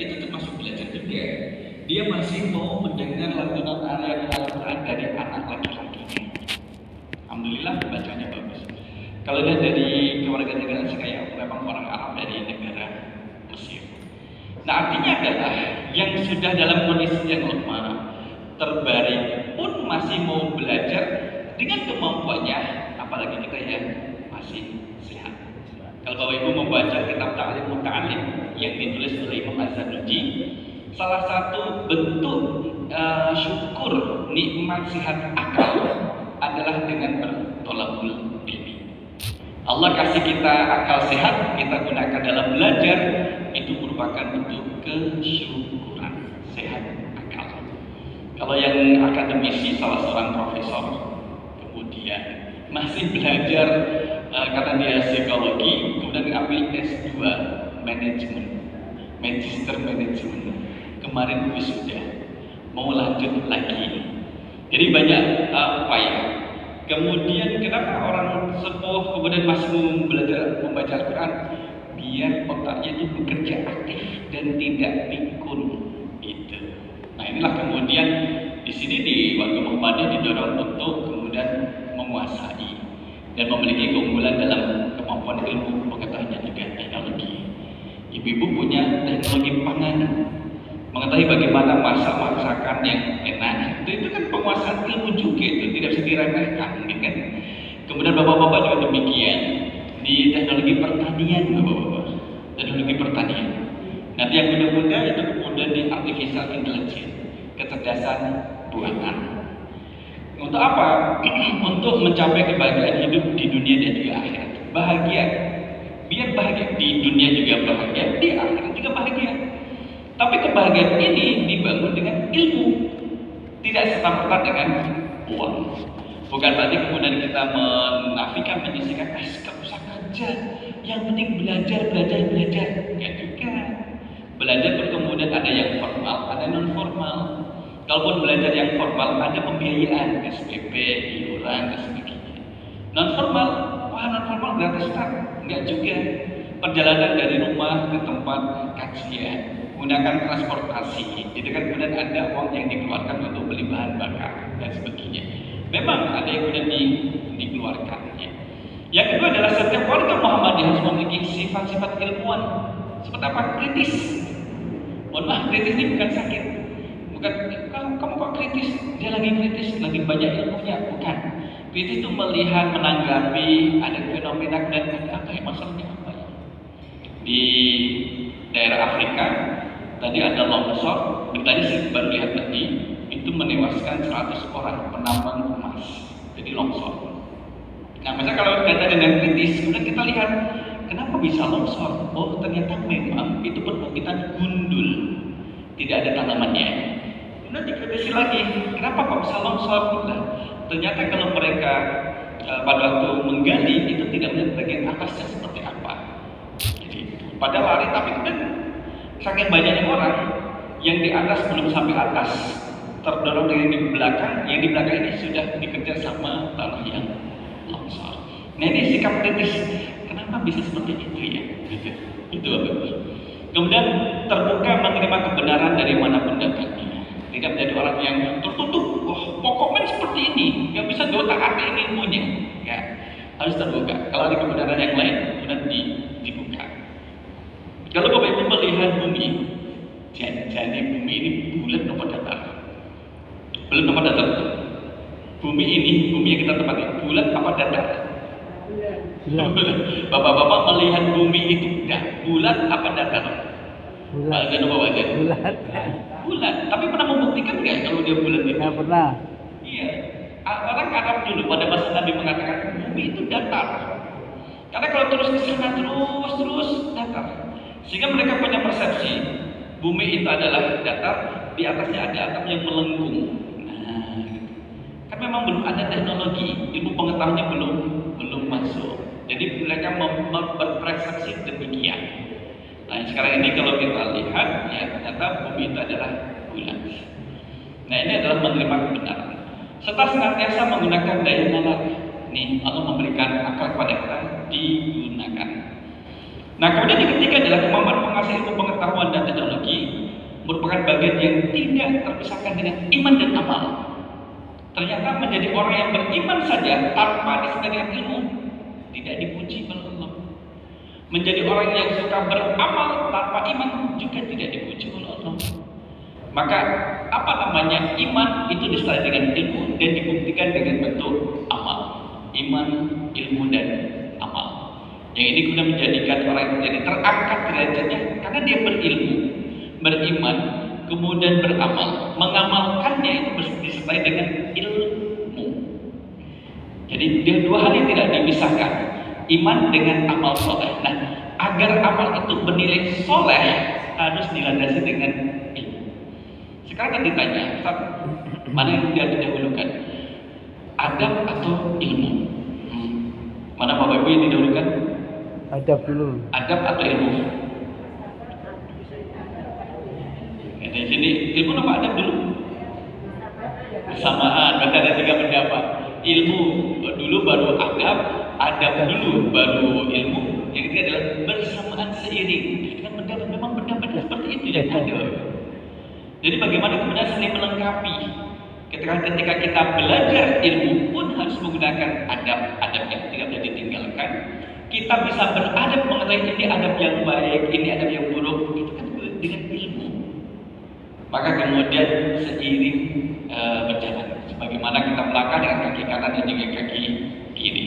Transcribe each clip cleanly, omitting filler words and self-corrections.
itu termasuk belajar juga. Dia masih mau mendengar lantunan ayat Al-Quran dari anak laki-lakinya. Alhamdulillah bacanya bagus. Kalau lihat dari kewarganegaraan saya memang orang Arab dari negara Mesir. Nah artinya adalah yang sudah dalam kondisi yang lemah, terbaring pun masih mau belajar dengan kemampuannya, apalagi kita yang masih sehat. Kalau Bapak Ibu membaca kitab Ta'lim Muta'alim yang ditulis oleh Imam Az-Zarnuji, salah satu bentuk syukur nikmat sehat akal adalah dengan bertolabul ilmi. Allah kasih kita akal sehat, kita gunakan dalam belajar, itu merupakan bentuk kesyukuran sehat akal. Kalau yang akademisi, salah seorang profesor kemudian masih belajar karena dia psikologi, kemudian ambil S2 manajemen, magister manajemen, kemarin wisuda, mau lanjut lagi. Jadi banyak apa ya? Kemudian kenapa orang sepuh kemudian masih belajar membaca Al-Quran? Biar otaknya itu bekerja aktif dan tidak pikun itu. Nah inilah kemudian di sini di warga Muhammadiyah didorong untuk kemudian menguasai dan memiliki keunggulan dalam kemampuan ilmu pengetahuan dan juga teknologi. Ibu-ibu punya teknologi pangan, mengetahui bagaimana masak masakan yang enak. Itu kan penguasaan ilmu juga, itu tidak bisa diremehkan, gitu kan? Kemudian bapak-bapak juga demikian di teknologi pertanian, bapak-bapak, teknologi pertanian. Nanti yang muda-muda itu kemudian di artificial intelligence, kecerdasan buatan. Untuk apa? Untuk mencapai kebahagiaan hidup di dunia dan juga akhirat. Bahagia, biar bahagia di dunia juga bahagia, di akhirat juga bahagia. Tapi kebahagiaan ini dibangun dengan ilmu, tidak serta-merta dengan uang. Bukan berarti kemudian kita menafikan, menyisihkan, gak usah kerja, yang penting belajar. Ya juga. Belajar pun kemudian ada yang formal, ada non formal. Kalaupun belajar yang formal ada pembiayaan, SPP, iuran dan sebagainya. Non formal, non formal gratis kan? Enggak juga. Perjalanan dari rumah ke tempat kajian, menggunakan transportasi, itu kan kemudian ada uang yang dikeluarkan untuk beli bahan bakar dan sebagainya. Memang ada yang kemudian dikeluarkan. Ya. Yang kedua adalah setiap warga Muhammadiyah harus memiliki sifat-sifat ilmuwan. Seperti apa? Kritis. Mohon maaf, kritis ini bukan sakit. Bukan kamu kok kritis? Dia lagi kritis, lagi banyak ilmunya. Bukan. Kritis itu melihat, menanggapi ada fenomena dan ada apa ya masalahnya apa ya. Di daerah Afrika tadi ada longsor, tadi saya baru lihat tadi itu menewaskan 100 orang penambang emas. Jadi longsor. Nah, misalnya kalau data dengan kritis, kemudian kita lihat kenapa bisa longsor? Oh, ternyata memang itu perbukitan gundul, tidak ada tanamannya. Kemudian dikritisi lagi, kenapa kok bisa longsor? Nah, ternyata kalau mereka pada waktu menggali itu tidak melihat bagian atasnya seperti apa. Jadi pada lari, tapi kemudian saking banyaknya orang yang di atas belum sampai atas, terdorong dengan yang di belakang ini sudah dikejar sama tanah yang longsor. Nah ini sikap kritis, kenapa bisa seperti itu ya? Itu bagus. Kemudian terbuka menerima kebenaran dari manapun datangnya. Tidak menjadi orang yang tertutup. Oh, pokoknya seperti ini, nggak bisa diotak-atik ilmunya. Ya, harus terbuka. Kalau ada kebenaran yang lain, kemudian dibuka. Kalau Bapak Ibu melihat bumi, jadi bumi ini bulat apa datar? Bulat apa datar? Bumi yang kita tempati bulat apa datar? Bapak-bapak melihat bumi itu bulat apa datar? Bulat. Bulat. Tapi pernah membuktikan nggak kalau dia bulat itu? Nggak pernah. Iya. Orang Arab dulu pada masa Nabi mengatakan bumi itu datar. Karena kalau terus ke sana terus datar. Sehingga mereka punya persepsi bumi itu adalah datar, di atasnya ada atap yang melengkung. Nah, kan memang belum ada teknologi, ilmu pengetahuannya belum masuk. Jadi mereka berpersepsi demikian. Nah sekarang ini kalau kita lihat, ya ternyata bumi itu adalah bulat. Nah ini adalah menerima kebenaran. Serta senantiasa menggunakan daya nalar. Nih Allah memberikan akal kepada kita digunakan. Nah kemudian yang ketiga adalah kemampuan mengasih ilmu pengetahuan dan teknologi merupakan bagian yang tidak terpisahkan dengan iman dan amal. Ternyata menjadi orang yang beriman saja tanpa disertai dengan ilmu tidak dipuji oleh Allah. Menjadi orang yang suka beramal tanpa iman juga tidak dipuji oleh Allah. Maka apa namanya iman itu disertai dengan ilmu dan dibuktikan dengan bentuk amal. Iman, ilmu dan amal. Yang ini guna menjadikan orang yang menjadi terangkat derajatnya karena dia berilmu, beriman, kemudian beramal. Mengamalkannya itu disertai dengan ilmu. Jadi dia dua hal yang tidak dipisahkan, iman dengan amal soleh. Nah, agar amal itu bernilai soleh harus dilandasi dengan ilmu. Sekarang kan ditanya, Ustaz, mana yang dia didahulukan? Adab atau ilmu? Mana Bapak Ibu yang didahulukan? Adab dulu. Adab atau ilmu? Di sini ilmu apa adab dulu? Bersamaan, berarti ada 3 pendapat. Ilmu dulu baru adab dulu baru ilmu. Yang ketiga adalah bersamaan seiring. Dengan pendapat memang pendapat seperti itu yang ada. Jadi bagaimana kemudian saling melengkapi. Ketika kita belajar ilmu pun harus menggunakan adab yang tidak boleh ditinggalkan. Kita bisa beradab mengetahui ini adab yang baik, ini adab yang buruk. Itu kan dengan ilmu. Maka kemudian seiring berjalan. Sebagaimana kita melangkah dengan kaki kanan dan juga kaki kiri.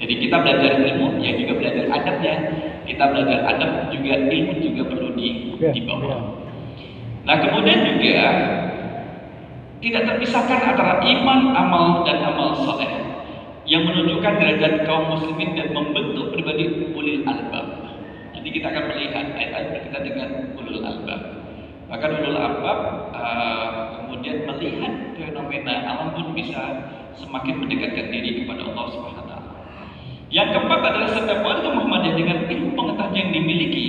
Jadi kita belajar ilmu, ya juga belajar adabnya. Kita belajar adab juga ilmu juga perlu dibawa. Nah kemudian juga tidak terpisahkan antara iman, amal dan amal soleh yang menunjukkan derajat kaum muslimin dan membentuk pribadi ulil albab. Nanti kita akan melihat ayat-ayat berkaitan dengan ulul albab. Bahkan ulul albab kemudian melihat fenomena alam pun bisa semakin mendekatkan diri kepada Allah Subhanahu wa taala. Yang keempat adalah setiap warga Muhammadiyah dengan ilmu pengetahuan yang dimiliki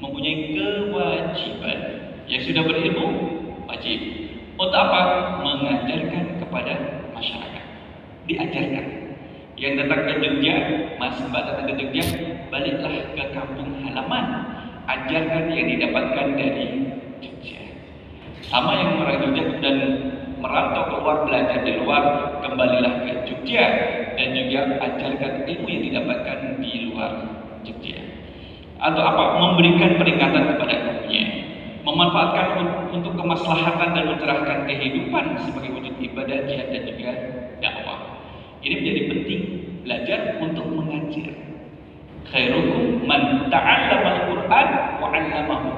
mempunyai kewajiban. Yang sudah berilmu wajib. Untuk apa? Mengajarkan kepada masyarakat. Diajarkan. Yang datang ke Jogja, Mas Mbak datang ke Jogja, baliklah ke kampung halaman. Ajarkan yang didapatkan dari Jogja. Sama yang orang Jogja kemudian merantau keluar belajar di luar, kembalilah ke Jogja dan juga ajarkan ilmu yang didapatkan di luar Jogja. Atau apa? Memberikan peringatan kepada kaumnya, memanfaatkan untuk kemaslahatan dan mencerahkan kehidupan sebagai wujud ibadah, jihad dan juga dakwah. Ini menjadi penting belajar untuk mengajar. Khairukum man ta'allama al-Qur'an wa 'allamahu.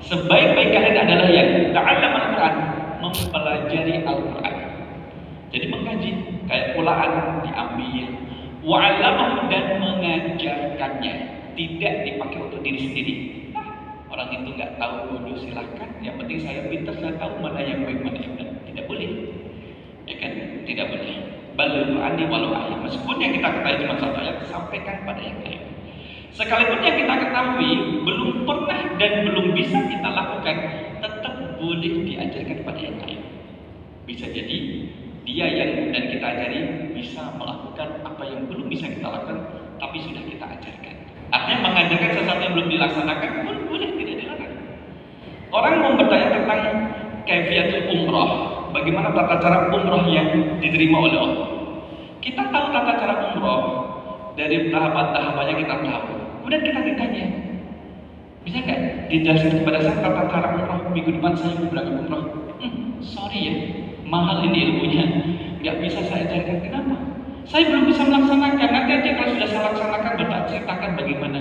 Sebaik-baik kalian adalah yang ta'allama al-Qur'an, mempelajari Al-Qur'an. Jadi mengkaji, kayak pulaan diambil, wa 'allamahu dan mengajarkannya, tidak dipakai untuk diri sendiri. Orang itu nggak tahu bodoh silahkan. Yang penting saya pintar, saya tahu mana yang baik mana yang benar. Tidak boleh, ya kan? Tidak boleh. Balul Qur'ani walau ayat. Meskipun yang kita ketahui cuma satu ayat, sampaikan pada yang lain. Sekalipun yang kita ketahui belum pernah dan belum bisa kita lakukan, tetap boleh diajarkan pada yang lain. Bisa jadi dia yang dan kita ajari bisa melakukan apa yang belum bisa kita lakukan, tapi sudah kita ajarkan. Artinya mengajarkan sesuatu yang belum dilaksanakan pun boleh, tidak dilarang. Orang mau bertanya tentang kaifiyatul umrah, bagaimana tata cara umrah yang diterima oleh Allah. Kita tahu tata cara umrah dari tahapan-tahapannya kita tahu. Kemudian kita ditanya, bisa nggak dijelaskan kepada saya tata cara umrah minggu depan saya mau berangkat umrah? Sorry ya, mahal ini ilmunya, nggak bisa saya ajarkan. Kenapa? Saya belum bisa melaksanakan. Nanti aja kalau sudah saya laksanakan, bapak ceritakan bagaimana.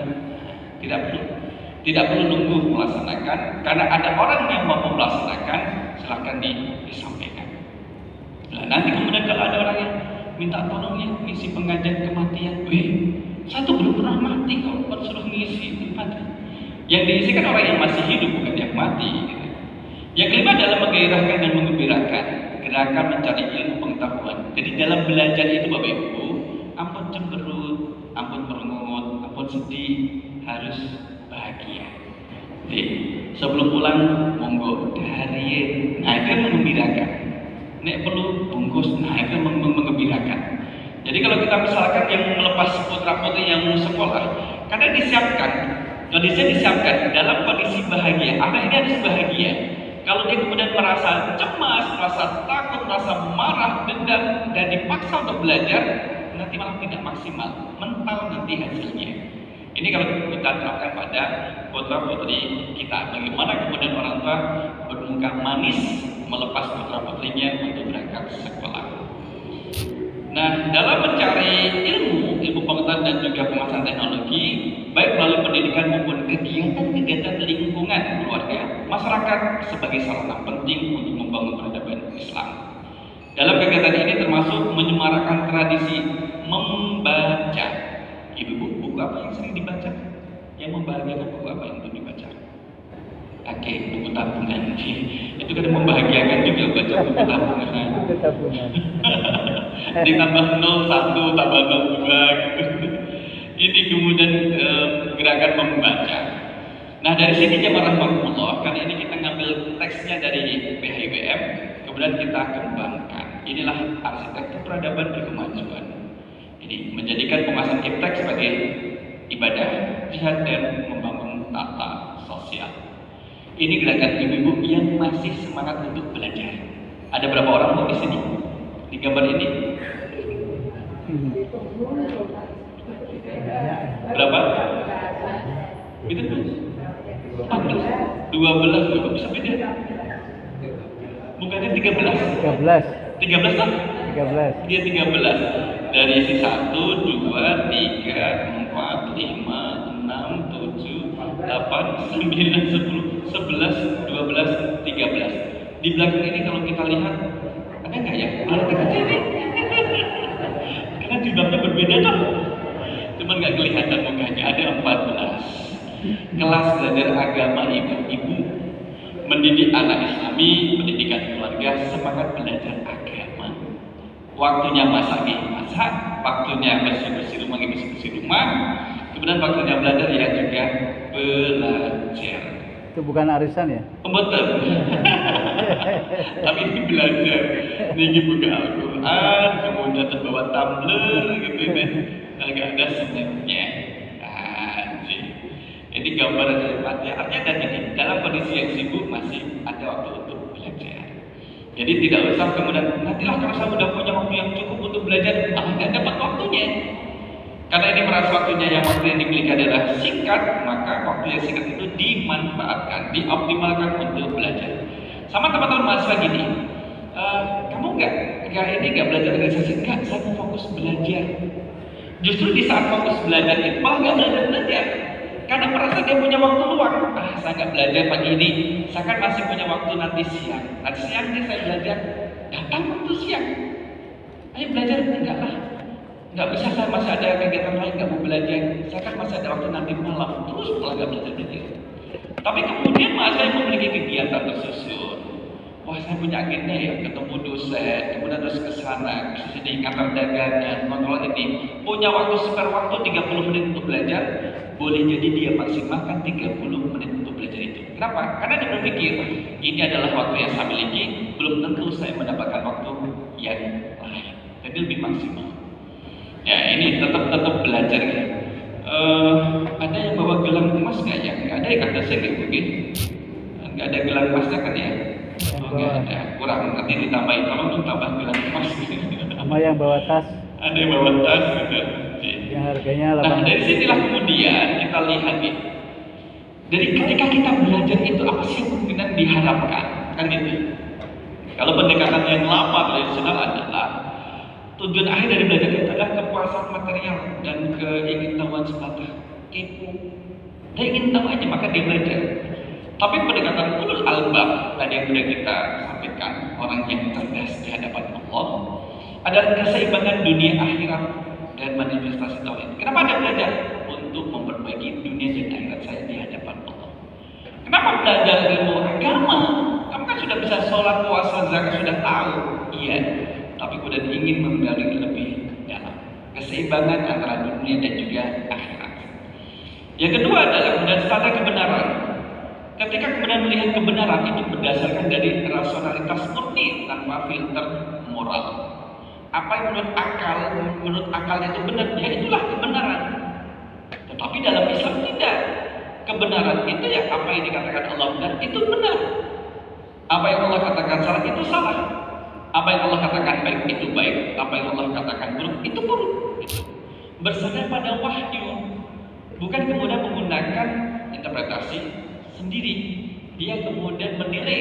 Tidak perlu nunggu melaksanakan. Karena ada orang yang mau melaksanakan, silahkan disampaikan. Nah, nanti kemudian kalau ada orang yang minta tolongnya ngisi pengajian kematian, saya tuh belum pernah mati kalau suruh ngisi mati. Yang diisi kan orang yang masih hidup, bukan yang mati. Gitu. Yang kelima adalah menggairahkan dan mengembirakan. Gerakan mencari ilmu pengetahuan. Jadi dalam belajar itu Bapak Ibu, ampun cemberut, ampun merengut, ampun sedih, harus bahagia. Jadi sebelum pulang monggo dahariin. Nah itu yang mengembirakan. Nek perlu bungkus, nah itu yang mengembirakan. Jadi kalau kita misalkan yang melepas putra putri yang sekolah, karena disiapkan Kondisinya disiapkan dalam kondisi bahagia. Anak ini harus bahagia. Kalau dia kemudian merasa cemas, merasa takut, merasa marah, dendam, dan dipaksa untuk belajar, nanti malah tidak maksimal, mental nanti hasilnya. Ini kalau kita terapkan pada putra putri kita, bagaimana kemudian orang tua bermuka manis melepas putra putrinya untuk berangkat sekolah. Nah, dalam mencari ilmu pengetahuan dan juga pemasaran teknologi, baik melalui pendidikan maupun kegiatan-kegiatan lingkungan keluarga, masyarakat sebagai sarana penting untuk membangun peradaban Islam. Dalam kegiatan ini termasuk menyemarakan tradisi membaca. Ibu, buku apa yang sering dibaca? Yang membahagiakan buku apa yang untuk dibaca? Oke, buku tabungan. Itu kan membahagiakan juga baca buku tabungan. Buku tabungan. Ditambah 01 tambah 02 gitu. Ini kemudian gerakan membaca. Nah, dari sini jemaah rahmatullah, karena ini kita ngambil teksnya dari PHIBM, kemudian kita kembangkan. Inilah arsitektur peradaban berkemajuan. Ini menjadikan pemasaran iptek sebagai ibadah, jihad, dan membangun tata sosial. Ini gerakan ibu-ibu yang masih semangat untuk belajar. Ada berapa orang tuh di sini? Di gambar ini? Berapa? Itu 14, 12 juga bisa beda. Bukannya 13? 13 kan? 13. Dia 13. Dari isi 1, 2, 3, 4, 5, 6, 7, 8, 9, 10, 11, 12, 13. Di belakang ini kalau kita lihat, ada nggak ya? Ada kecil nih. Karena jumlahnya berbeda tuh. Cuman nggak kelihatan mukanya, ada 14. Kelas belajar agama ibu-ibu, mendidik anak Islami, pendidikan keluarga, semangat belajar agama. Waktunya masak, waktunya bersih-bersih rumah, kemudian waktunya belajar ya juga belajar. Itu bukan arisan ya? Betul. Tapi ini belajar. Ini buka Al-Quran, kemudian terbawa tumbler gitu kan. Agak ada senyumnya. Ini gambaran dari Fatihah. Artinya dan ini dalam kondisi yang sibuk masih ada waktu untuk belajar. Jadi tidak usah kemudian nantilah kalau saya sudah punya waktu yang cukup untuk belajar, nggak dapat waktunya. Karena ini merasa waktunya yang waktu yang dimiliki adalah singkat, maka waktu yang singkat itu dimanfaatkan, dioptimalkan untuk belajar. Sama teman-teman mahasiswa gini, kamu nggak belajar organisasi? Enggak, saya mau fokus belajar. Justru di saat fokus belajar itu malah nggak belajar. Karena merasa dia punya waktu luang. Saya nggak belajar pagi ini, saya kan masih punya waktu nanti siang. Nanti siang nih saya belajar, datang waktu siang. Ayo belajar, enggak lah. Nggak bisa, saya masih ada kegiatan lain, nggak mau belajar. Saya kan masih ada waktu nanti malam, terus malah nggak belajar. Tapi kemudian saya memiliki kegiatan tersusun. Wah, saya punya agenda ya, ketemu dosen, kemudian terus ke sana, ke sini, kantor dagangan, kontrol ini. Punya waktu spare waktu 30 menit untuk belajar. Boleh jadi dia maksimalkan 30 menit untuk belajar itu. Kenapa? Karena dia berpikir, ini adalah waktu yang saya miliki, belum tentu saya mendapatkan waktu yang lain. Jadi lebih maksimal. Ya, ini tetap belajar ya. Ada yang bawa gelang emas nggak ya? Nggak ada ya, kata saya nggak mungkin. Nggak ada gelang emasnya kan ya? Oh, nggak ada, kurang. Nanti ditambahin, tolong tambah gelang emas. Sama yang bawa tas. Ada yang bawa tas gitu. Yang harganya 8. Nah, dari sinilah kemudian kita lihat nih. Dari ketika kita belajar itu apa sih yang kemungkinan diharapkan? Kan gitu. Kalau pendekatan yang lama tradisional adalah tujuan akhir dari belajar itu adalah kepuasan material dan keingintahuan semata. Kepo. Dia ingin tahu aja maka dia belajar. Tapi pendekatan ulul albab tadi yang sudah kita sampaikan, orang yang cerdas di hadapan Allah adalah keseimbangan dunia akhirat dan manifestasi tauhid. Kenapa Anda belajar? Untuk memperbaiki dunia dan akhirat saya di hadapan Allah. Kenapa belajar ilmu agama? Kamu kan sudah bisa sholat, puasa, zakat, sudah tahu. Iya. Tapi kemudian ingin menggali lebih dalam keseimbangan antara dunia dan juga akhirat. Yang kedua adalah kemudian standar kebenaran. Ketika kemudian melihat kebenaran itu berdasarkan dari rasionalitas murni tanpa filter moral. Apa yang menurut akal itu benar, ya itulah kebenaran. Tetapi dalam Islam tidak. kebenaran itu ya apa yang dikatakan Allah benar itu benar. Apa yang Allah katakan salah itu salah. Apa yang Allah katakan baik itu baik. Apa yang Allah katakan buruk itu buruk. Bersandar pada wahyu, bukan kemudian menggunakan interpretasi sendiri. Dia kemudian menilai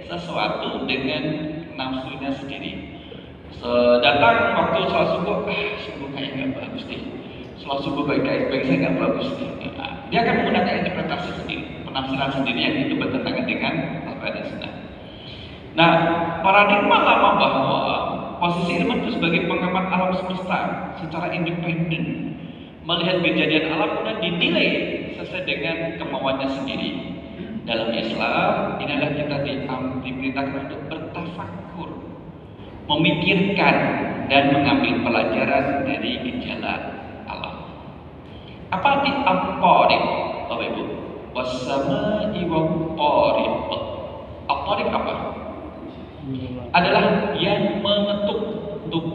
sesuatu dengan nafsunya sendiri. Datang waktu sholat subuh, subuh kayaknya nggak bagus nih. Sholat subuh baik-baik saya nggak bagus nih. Dia akan menggunakan interpretasi sendiri, penafsiran sendiri yang itu bertentangan dengan Al-Quran dan Sunnah. Nah, paradigma lama bahwa posisi ilmu itu sebagai pengamat alam semesta secara independen, melihat kejadian alam kemudian dinilai sesuai dengan kemauannya sendiri. Dalam Islam, ini adalah kita diperintahkan untuk bertafakur, memikirkan dan mengambil pelajaran dari gejala alam. Apa arti aqarib, Bapak Ibu? Wassama'i waqqarib. Aqarib apa? Adalah yang mengetuk, tuk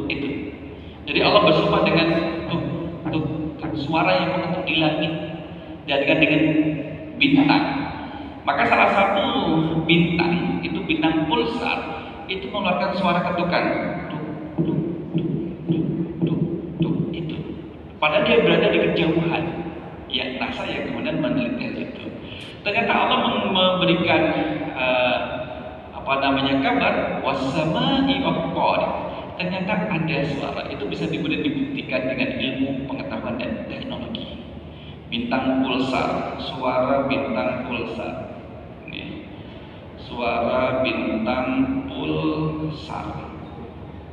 itu. Jadi Allah bersumpah dengan tuk, suara yang mengetuk di langit dan dengan bintang. Maka salah satu bintang itu bintang pulsar itu mengeluarkan suara ketukan, tuk itu. Padahal dia berada di kejauhan. Ya, NASA yang kemudian meneliti itu. Ternyata Allah memberikan kabar wassama'i waqqarib. Ternyata ada suara itu bisa kemudian dibuktikan dengan ilmu pengetahuan dan teknologi. Bintang pulsar, suara bintang pulsar. Nih, suara bintang pulsar.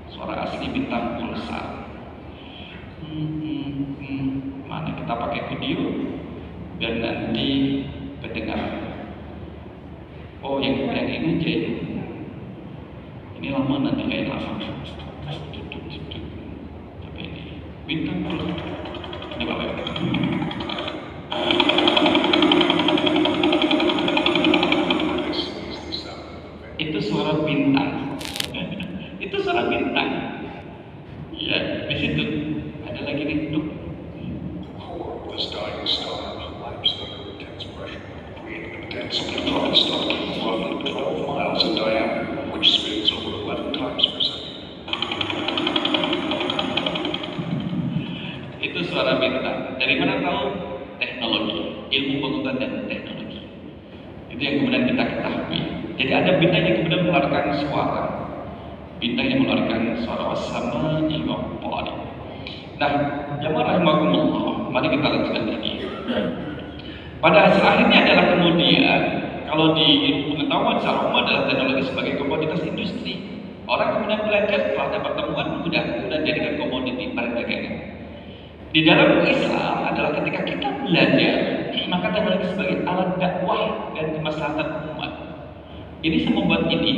Suara asli bintang pulsar. Mana kita pakai video dan nanti kedengaran. Oh, yang ini aja. Ini lama nanti kayak lama. Tapi ini bintang pulsar. Ini Bapak Ibu. Itu suara bintang. Itu suara bintang. Ya, di situ ada lagi nih. The dying star collapsed under intense pressure, creating a dense neutron star roughly 12 miles in diameter, which spins over 11 times per second. Itu suara bintang. Dari mana tahu? Teknologi, ilmu pengetahuan dan teknologi. Itu yang kemudian kita ketahui. Jadi ada bintang yang kemudian mengeluarkan suara. Bintang yang mengeluarkan suara wassama'i waqqarib. Nah, jamaah rahimakumullah, mari kita lanjutkan lagi. Pada hasil akhirnya adalah kemudian kalau di ilmu pengetahuan secara umum adalah teknologi sebagai komoditas industri. Orang kemudian belajar setelah dapat temuan mudah kemudian jadikan komoditi barang dagangan. Di dalam Islam adalah ketika kita belajar, maka teknologi sebagai alat dakwah dan kemaslahatan umat. Ini semua buat ini,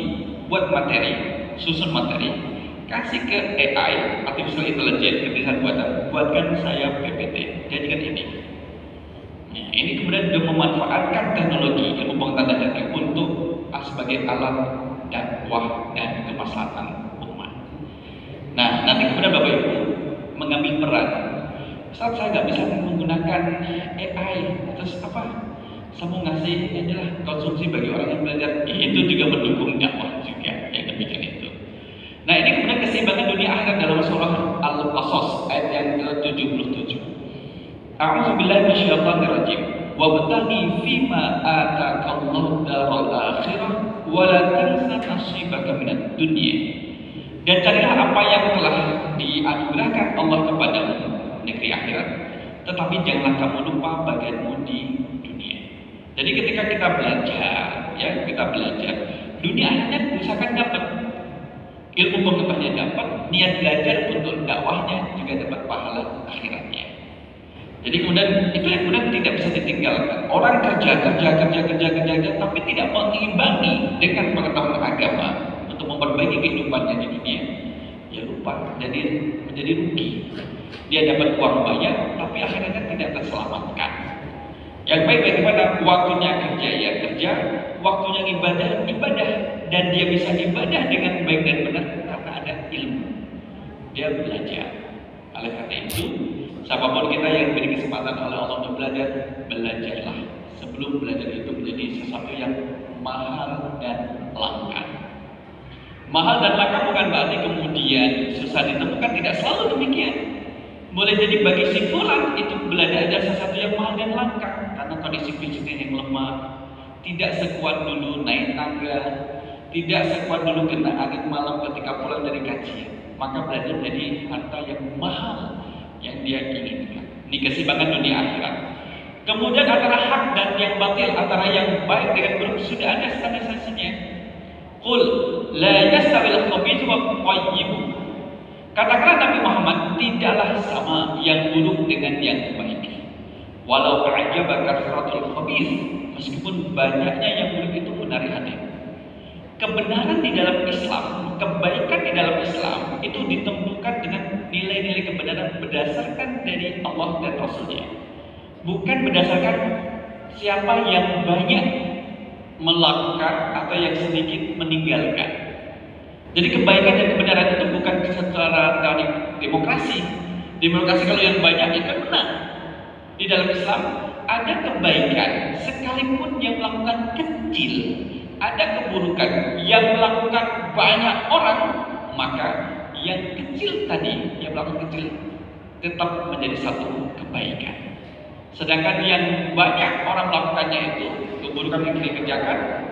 buat materi, susun materi, kasih ke AI, artificial intelligence, kecerdasan buatan, buatkan saya PPT, jadikan ini. Nah, ini kemudian dia memanfaatkan teknologi ilmu pengetahuan dan teknik untuk sebagai alat dakwah dan kemaslahatan umat. Nah, nanti kemudian Bapak Ibu mengambil peran. Saat saya nggak bisa menggunakan AI, terus apa? Saya mau ngasih adalah konsumsi bagi orang yang belajar, itu juga mendukung dakwah juga yang demikian itu. Nah, ini kemudian keseimbangan dunia akhirat dalam surah Al-Qasas ayat yang ke-77. A'udzubillahi minasyaitonir rajim. Wabtaghi fima ataakallahu daral akhirah wa la tansa nasibaka minad dunya. Dan carilah apa yang telah dianugerahkan Allah kepadamu negeri akhirat, tetapi janganlah kamu lupa bagianmu di dunia. Jadi ketika kita belajar, dunia akhirnya misalkan dapat ilmu pengetahuannya dapat, niat belajar untuk dakwahnya juga dapat pahala akhiratnya. Jadi kemudian itu yang kemudian tidak bisa ditinggalkan. Orang kerja, tapi tidak mengimbangi dengan pengetahuan agama untuk memperbaiki kehidupannya di dunia. Ya lupa, jadi menjadi rugi. Dia dapat uang banyak, tapi akhirnya tidak terselamatkan. Yang baik bagaimana waktunya kerja, waktunya ibadah, dan dia bisa ibadah dengan baik dan benar karena ada ilmu. Dia belajar. Oleh karena itu, Siapapun kita yang diberi kesempatan oleh Allah untuk belajar, belajarlah. Sebelum belajar itu menjadi sesuatu yang mahal dan langka. Mahal dan langka bukan berarti kemudian susah ditemukan, tidak selalu demikian. Boleh jadi bagi si fulan itu belajar ada sesuatu yang mahal dan langka karena kondisi fisiknya yang lemah, tidak sekuat dulu naik tangga, tidak sekuat dulu kena angin malam ketika pulang dari kajian. Maka belajar menjadi harta yang mahal yang dia inginkan. Ini keseimbangan dunia akhirat. Kemudian antara hak dan yang batil, antara yang baik dengan buruk sudah ada standarisasinya. Qul la yastawil khabithu wa tayyib. Katakanlah Nabi Muhammad, tidaklah sama yang buruk dengan yang baik. Walau a'jabaka kasratul khabith, meskipun banyaknya yang buruk itu menarik hati. Kebenaran di dalam Islam, kebaikan di dalam Islam itu ditentukan dengan nilai-nilai kebenaran berdasarkan dari Allah dan Rasulnya, bukan berdasarkan siapa yang banyak melakukan atau yang sedikit meninggalkan. Jadi kebaikan dan kebenaran itu bukan secara teori demokrasi. Demokrasi kalau yang banyak itu menang. Di dalam Islam ada kebaikan sekalipun yang melakukan kecil, ada keburukan yang melakukan banyak orang, maka yang kecil tadi, yang melakukan kecil tetap menjadi satu kebaikan. Sedangkan yang banyak orang melakukannya itu keburukan yang dikerjakan,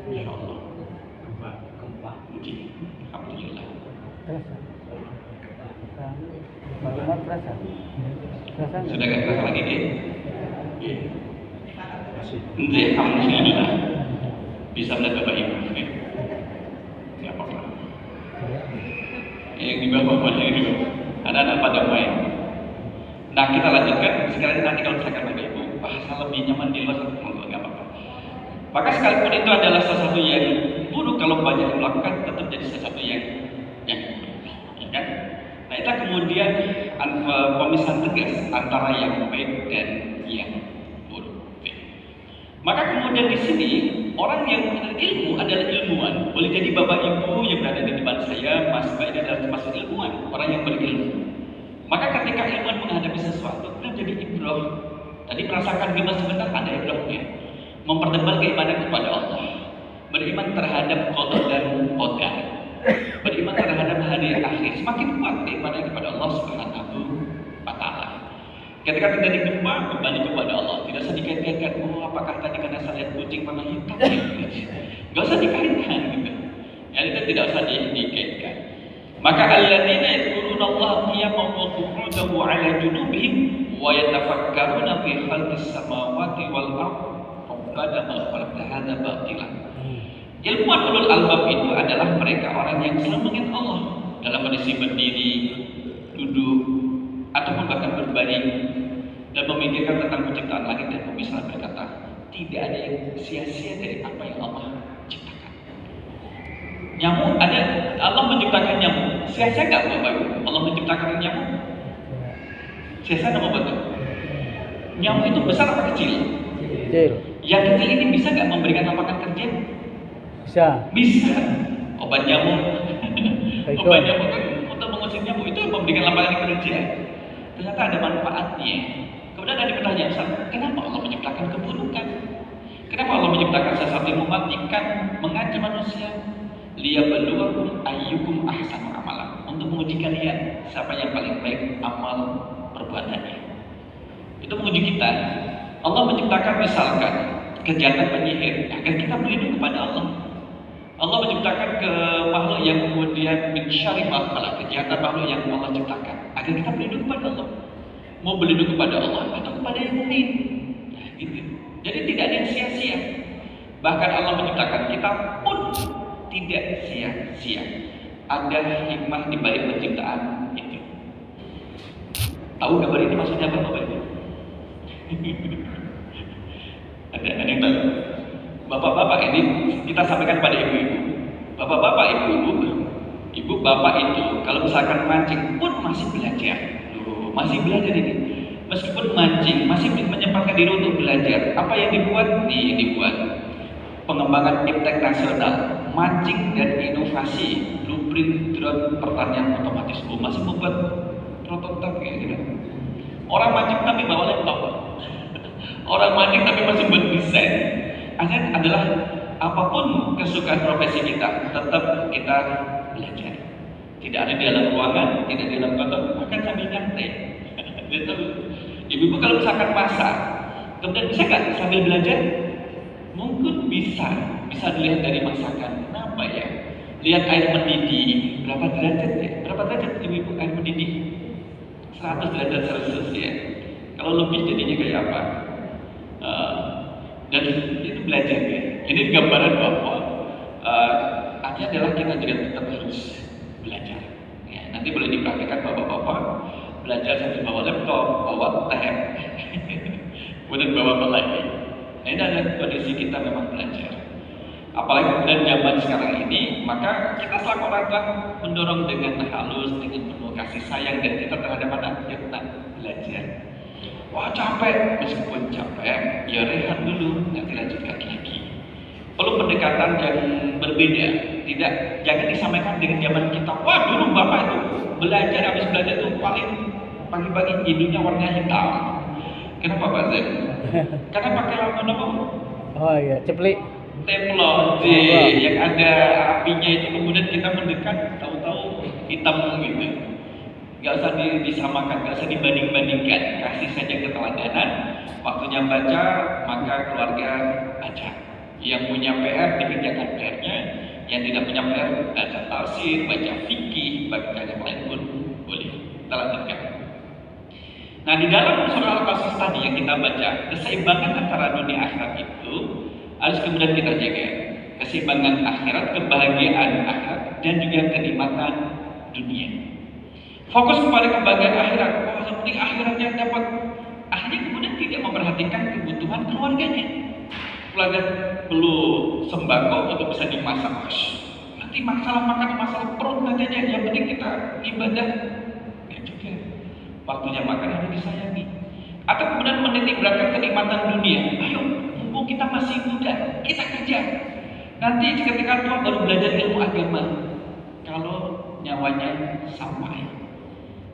Insya Allah, Alhamdulillah. Sudah gak terasa lagi, Ki? Alhamdulillah. Bisa melihat Bapak Ibu. Ya apa-apa. Yang di bawah ini dulu. Anak-anak pada main. Nah, kita lanjutkan. Sekarang nanti kalau misalkan Bapak Ibu bahasa lebih nyaman di luar, nggak apa-apa. Maka sekalipun itu adalah sesuatu yang buruk, kalau banyak yang melakukan tetap jadi sesuatu yang buruk, ya kan? Nah, itu kemudian pemisahan tegas antara yang baik dan yang buruk. Maka kemudian di sini orang yang ilmu adalah ilmuwan. Boleh jadi Bapak Ibu yang berada di depan saya, Mas Mbak ini adalah termasuk ilmuwan, orang yang berilmu. Maka ketika ilmuwan menghadapi sesuatu, kita jadi ibrah. Tadi merasakan bebas sebentar, ada ibrahnya. Mempertebal keimanan kepada Allah, beriman terhadap qada dan qadar, beriman terhadap hari akhir. Semakin kuat keimanan kepada Allah Subhanahu wa Ta'ala. Ketika terjadi gempa, kembali kepada Allah. Tidak usah dikaitkan, oh apakah tadi karena saya lihat kucing warna hitam? Gak usah dikaitkan gitu. Ya, itu tidak usah dikaitkan. Maka alladzina yadhkuruna Allah qiyaman wa qu'udan 'ala junubihim wa yatafakkaruna fi khalqis samawati wal ardh rabbana ma khalaqta hadza batila. Ilmuwan ulul albab itu adalah mereka orang yang selalu mengingat Allah dalam kondisi berdiri, duduk, ataupun bahkan berbaring dan memikirkan tentang penciptaan langit dan bumi, serta berkata, tidak ada yang sia-sia dari apa yang Allah ciptakan. Nyamuk ada, Allah menciptakan nyamuk. Sia-sia nggak Bapak? Allah menciptakan nyamuk. Sia-sia nama betul. Nyamuk itu besar apa kecil? Kecil. Yang kecil ini bisa nggak memberikan lapangan kerja? Bisa. Bisa. Obat nyamuk. Obat nyamuk kan untuk mengusir nyamuk itu memberikan lapangan kerja. Ternyata ada manfaatnya. Kemudian ada pertanyaan, kenapa Allah menciptakan keburukan? Kenapa Allah menciptakan sesuatu yang mematikan, mengancam manusia? Liyabluwakum ayyukum ahsanu amalan. Untuk menguji kalian siapa yang paling baik amal perbuatannya. Itu menguji kita. Allah menciptakan misalkan kejahatan penyihir agar kita berlindung kepada Allah. Allah menciptakan ke makhluk yang kemudian mencari masalah, kejahatan makhluk yang Allah ciptakan agar kita berlindung kepada Allah. Mau berlindung kepada Allah atau kepada yang lain. Nah, gitu. Jadi tidak ada yang sia-sia. Bahkan Allah menciptakan kita pun tidak sia-sia. Ada hikmah di balik penciptaan itu. Tahu gambar ini maksudnya apa Bapak Ibu? Ada yang tahu? Bapak-bapak ini kita sampaikan pada ibu-ibu. Bapak-bapak, ibu bapak itu kalau misalkan mancing pun masih belajar. Masih belajar ini. Meskipun mancing, masih menyempatkan diri untuk belajar. Apa yang dibuat? Dibuat pengembangan iptek nasional, mancing dan inovasi blueprint drone pertanian otomatis. Masih membuat prototipe kayak gitu. Orang mancing tapi bawa laptop. Orang mancing tapi masih buat desain. Akhirnya adalah apapun kesukaan profesi kita, tetap kita belajar. Tidak ada di dalam ruangan, tidak di dalam kantor, makan sambil nyantai. Ibu-ibu kalau misalkan masak, kemudian bisa nggak sambil belajar? Mungkin bisa dilihat dari masakan. Kenapa ya? Lihat air mendidih, berapa derajat ya? Berapa derajat ibu-ibu air mendidih? 100 derajat Celcius ya. Kalau lebih jadinya kayak apa? Dan itu belajar ya. Ini gambaran bahwa artinya adalah kita juga tetap harus belajar. Ya, nanti boleh dipraktikkan bapak-bapak belajar sambil bawa laptop, bawa tab, kemudian bawa apa lagi. Nah, ini adalah kondisi kita memang belajar. Apalagi kemudian zaman sekarang ini, maka kita selaku orang tua mendorong dengan halus, dengan penuh kasih sayang dan kita terhadap anak yang belajar. Wah capek, meskipun capek, ya rehat dulu, nanti lanjutkan lagi. Perlu pendekatan yang berbeda, jangan disampaikan dengan zaman kita. Wah dulu bapak itu habis belajar itu paling pagi-pagi hidungnya warnanya hitam. Kenapa Pak Zen? Karena pakai lampu apa? Oh iya, ceplik. Teflon, yang ada apinya itu kemudian kita mendekat, tahu-tahu hitam gitu. Gak usah disamakan, gak usah dibanding-bandingkan. Kasih saja keteladanan. Waktunya baca, maka keluarga baca. Yang punya PR dikerjakan PR-nya. Yang tidak punya PR baca tafsir, baca fikih, baca yang lain pun boleh. Kita lanjutkan. Nah di dalam surah Al-Qasas tadi yang kita baca, keseimbangan antara dunia akhirat itu harus kemudian kita jaga. Keseimbangan akhirat, kebahagiaan akhirat, dan juga kenikmatan dunia. Fokus kepada kebahagiaan akhirat. Oh, yang penting akhiratnya dapat. Akhirnya kemudian tidak memperhatikan kebutuhan keluarganya. Keluarga perlu sembako untuk bisa dimasak. Nanti masalah makan, masalah perut nanti aja. Yang penting kita ibadah. Ya juga. Waktunya makan harus disayangi. Atau kemudian menitik beratkan kenikmatan dunia. Ayo, mumpung kita masih muda, kita kerja. Nanti ketika tua baru belajar ilmu agama. Kalau nyawanya sampai.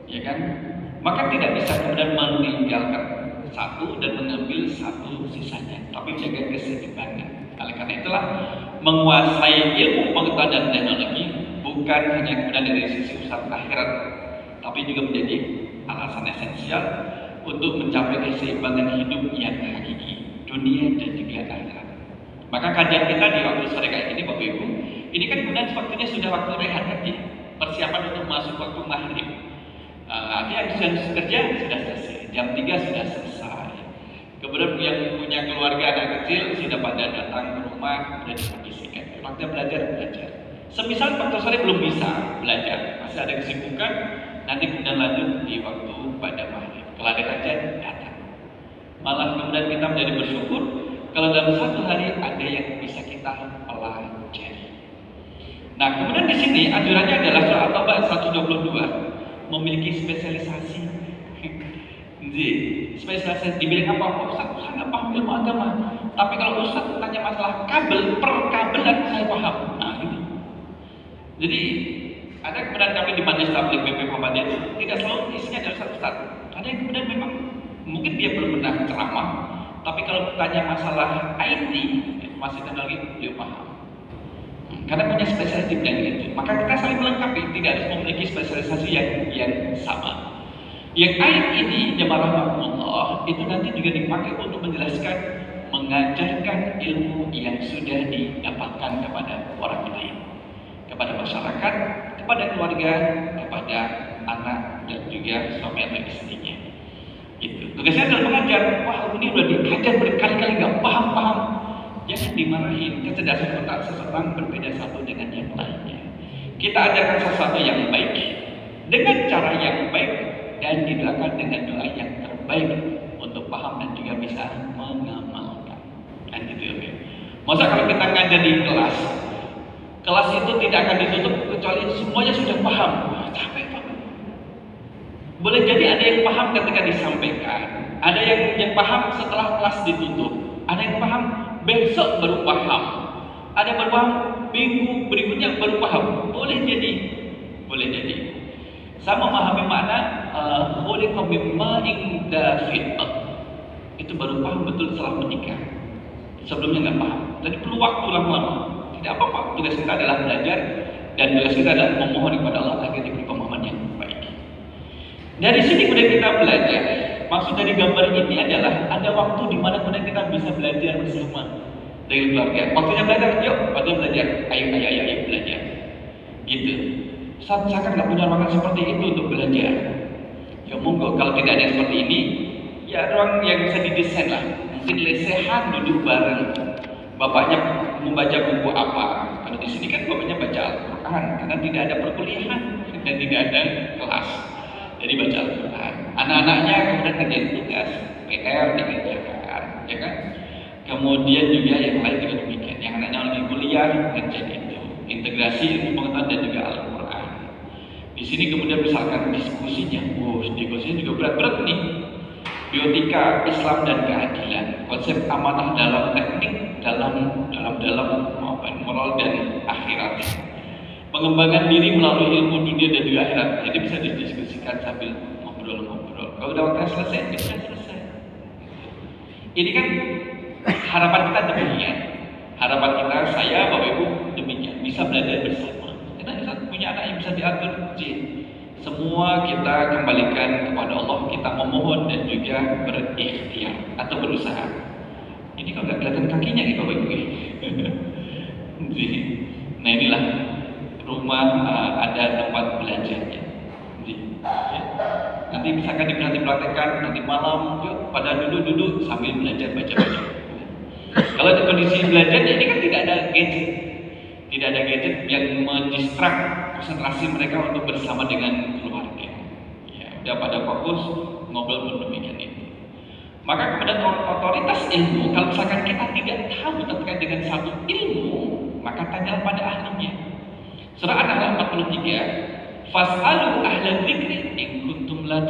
Ya kan? Maka tidak bisa kemudian meninggalkan satu dan mengambil satu sisanya, tapi jaga keseimbangan. Oleh karena itulah menguasai ilmu pengetahuan dan teknologi bukan hanya kemudian dari sisi usaha akhirat, tapi juga menjadi alasan esensial untuk mencapai keseimbangan hidup yang hakiki, dunia dan juga akhirat. Maka kajian kita di waktu sore kayak ini, Bapak Ibu, ini kan kemudian waktunya sudah waktu rehat tadi, persiapan untuk masuk waktu maghrib. Artinya jam kerja sudah selesai, jam 3 sudah selesai. Kemudian yang punya keluarga anak kecil sudah pada datang ke rumah dan dikondisikan. Waktu belajar. Semisal waktu sore belum bisa belajar, masih ada kesibukan, nanti kemudian lanjut di waktu pada maghrib. Kalau ada kajian datang. Malah kemudian kita menjadi bersyukur kalau dalam satu hari ada yang bisa kita pelajari. Nah kemudian di sini anjurannya adalah surah At-Taubah 122. Memiliki spesialisasi. Spesialisasi di bidang apa? Ustaz nggak paham ilmu agama. Tapi kalau Ustaz tanya masalah kabel, perkabelan saya paham. Nah ini. Jadi ada kemudian kami di Majelis Tabligh BP Muhammadiyah itu tidak selalu isinya adalah Ustaz. Ada yang kemudian memang mungkin dia belum pernah ceramah, tapi kalau tanya masalah IT, informasi teknologi, dia paham. Karena punya spesialis di bidang itu, maka kita saling melengkapi, tidak harus memiliki spesialisasi yang sama. Yang ayat ini jemaah Allah itu nanti juga dipakai untuk menjelaskan, mengajarkan ilmu yang sudah didapatkan kepada orang lain, kepada masyarakat, kepada keluarga, kepada anak dan juga suami atau istrinya. Itu tugasnya adalah mengajar. Wah ini udah diajar berkali-kali nggak paham. Jangan dimarahin. Kecerdasan otak seseorang berbeda satu dengan yang lainnya. Kita ajarkan sesuatu yang baik dengan cara yang baik dan didoakan dengan doa yang terbaik untuk paham dan juga bisa mengamalkan. Kan gitu ya. Masa kalau kita ngajar di kelas itu tidak akan ditutup kecuali semuanya sudah paham. Wah, capek Pak. Boleh jadi ada yang paham ketika disampaikan, ada yang paham setelah kelas ditutup, ada yang paham besok baru paham. Ada yang baru paham, minggu berikutnya baru paham. Boleh jadi. Sama memahami makna khuliqa min ma'in dafiq. Itu baru paham betul setelah menikah. Sebelumnya nggak paham. Jadi perlu waktu lama-lama. Tidak apa-apa. Tugas kita adalah belajar dan tugas kita adalah memohon kepada Allah agar diberi pemahaman yang baik. Dari sini kemudian kita belajar. Maksud dari gambar ini adalah ada waktu di mana kemudian kita bisa belajar bersama dengan keluarga. Waktunya belajar, yuk, waktunya belajar. Ayo belajar. Gitu. Saya kan nggak punya ruangan seperti itu untuk belajar. Ya monggo, kalau tidak ada seperti ini, ya ruang yang bisa didesain lah. Mungkin lesehan duduk bareng. Bapaknya membaca buku apa? Kalau di sini kan bapaknya baca Al-Quran, karena tidak ada perkuliahan dan tidak ada kelas. Jadi baca Al-Quran. Anak-anaknya kemudian kerjain tugas, PR dikerjakan, ya kan? Kemudian juga yang lain juga demikian. Yang anaknya lagi kuliah ngerjain itu, integrasi ilmu pengetahuan dan juga Al-Quran. Di sini kemudian misalkan diskusinya, diskusinya juga berat-berat nih. Biotika, Islam dan keadilan, konsep amanah dalam teknik, dalam moral dan akhirat. Pengembangan diri melalui ilmu dunia dan juga akhirat. Jadi bisa didiskusikan sambil ngobrol-ngobrol. Kalau udah waktu selesai, bisa selesai. Ini kan harapan kita demikian. Harapan kita, saya, Bapak Ibu demikian. Bisa belajar bersama. Karena kita punya anak yang bisa diatur. Semua kita kembalikan kepada Allah. Kita memohon dan juga berikhtiar atau berusaha. Ini kalau nggak kelihatan kakinya nih Bapak Ibu. Nah inilah rumah ada tempat belajarnya. Nanti misalkan dipraktekkan nanti malam, yuk pada duduk sambil belajar baca-baca. Kalau di kondisi belajar ini kan tidak ada gadget yang mendistrak konsentrasi mereka untuk bersama dengan keluarga. Ya, udah pada fokus ngobrol pun demikian itu. Maka kepada otoritas ilmu, kalau misalkan kita tidak tahu terkait dengan satu ilmu, maka tanyalah pada ahlinya. Surah An-Nahl 43, fas'alu ahla dzikri in kuntum la